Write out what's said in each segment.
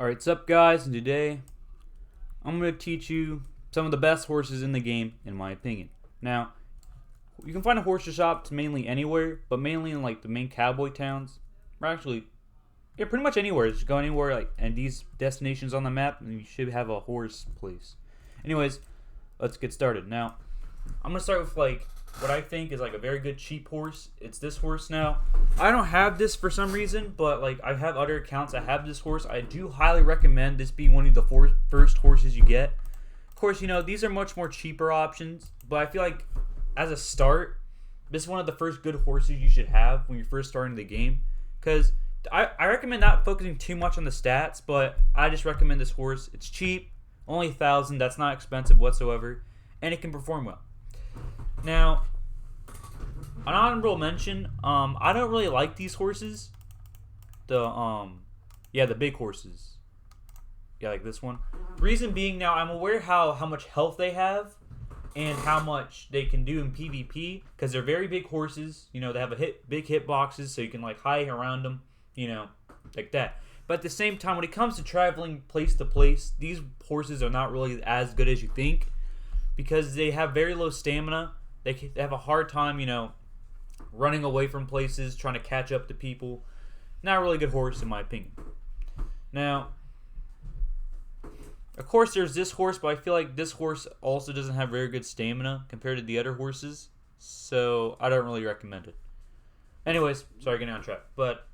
Alright, what's up guys, and today I'm going to teach you some of the best horses in the game, in my opinion. Now, you can find a horse shops mainly anywhere, but mainly in like the main cowboy towns. Or actually, yeah, pretty much anywhere. Just go anywhere like and these destinations on the map, and you should have a horse place. Anyways, let's get started. Now, I'm going to start with like what I think is like a very good cheap horse. It's this horse. Now, I don't have this for some reason, but like I have other accounts that have this horse. I do highly recommend this be one of the first horses you get. Of course, you know, these are much more cheaper options, but I feel like as a start, this is one of the first good horses you should have when you're first starting the game. Because I recommend not focusing too much on the stats, but I just recommend this horse. It's cheap, only 1,000. That's not expensive whatsoever, and it can perform well. Now, an honorable mention, I don't really like these horses. The big horses. Yeah, like this one. Reason being, now I'm aware how much health they have and how much they can do in PvP, because they're very big horses. You know, they have big hit boxes, so you can like hide around them, you know, like that. But at the same time, when it comes to traveling place to place, these horses are not really as good as you think, because they have very low stamina. They have a hard time, you know, running away from places, trying to catch up to people. Not a really good horse, in my opinion. Now, of course, there's this horse, but I feel like this horse also doesn't have very good stamina compared to the other horses, so I don't really recommend it. Anyways, sorry, getting on track. But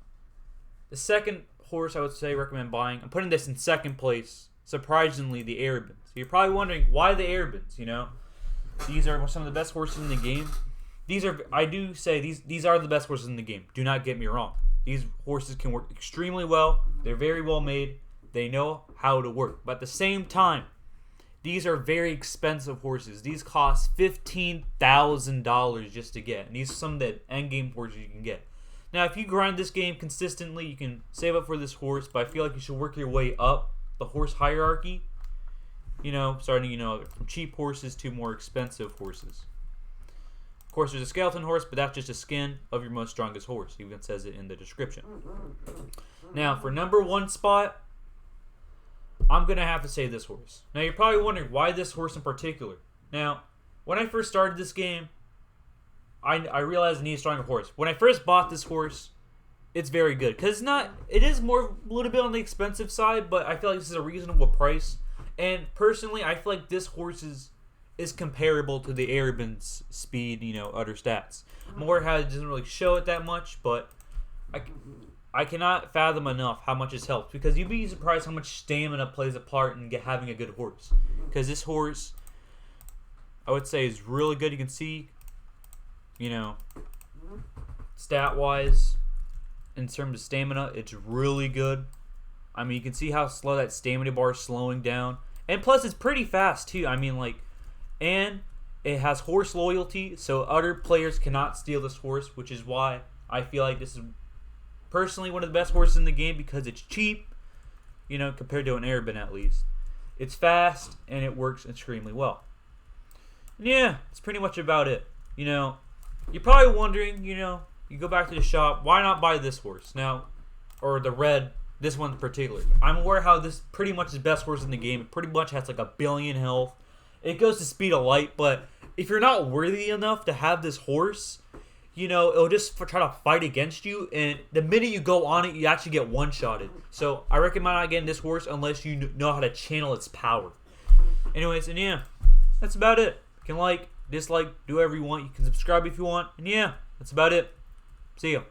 the second horse I would say recommend buying, I'm putting this in second place, surprisingly, the Arabians. So you're probably wondering, why the Arabians, you know? These are some of the best horses in the game. These are the best horses in the game. Do not get me wrong. These horses can work extremely well. They're very well made. They know how to work. But at the same time, these are very expensive horses. These cost $15,000 just to get. And these are some of the end game horses you can get. Now, if you grind this game consistently, you can save up for this horse. But I feel like you should work your way up the horse hierarchy. You know, starting, you know, from cheap horses to more expensive horses. Of course, there's a skeleton horse, but that's just a skin of your most strongest horse. It even says it in the description. Now, for number one spot, I'm going to have to say this horse. Now, you're probably wondering, why this horse in particular? Now, when I first started this game, I realized I need a stronger horse. When I first bought this horse, it's very good. Because it is a little bit on the expensive side, but I feel like this is a reasonable price. And personally, I feel like this horse is comparable to the Arabians' speed, you know, other stats. More how it doesn't really show it that much, but I cannot fathom enough how much it helps, because you'd be surprised how much stamina plays a part in having a good horse. Because this horse, I would say, is really good. You can see, you know, stat-wise, in terms of stamina, it's really good. I mean, you can see how slow that stamina bar is slowing down. And plus, it's pretty fast, too. I mean, like, and it has horse loyalty, so other players cannot steal this horse, which is why I feel like this is personally one of the best horses in the game, because it's cheap, you know, compared to an Arabian at least. It's fast, and it works extremely well. And yeah, that's pretty much about it. You know, you're probably wondering, you know, you go back to the shop, why not buy this horse? Now, or the red, this one in particular. I'm aware how this pretty much is the best horse in the game. It pretty much has like 1 billion health. It goes to speed of light, but if you're not worthy enough to have this horse, you know, it'll just try to fight against you, and the minute you go on it, you actually get one-shotted. So I recommend not getting this horse unless you know how to channel its power. Anyways, and yeah, that's about it. You can like, dislike, do whatever you want. You can subscribe if you want, and yeah, that's about it. See ya.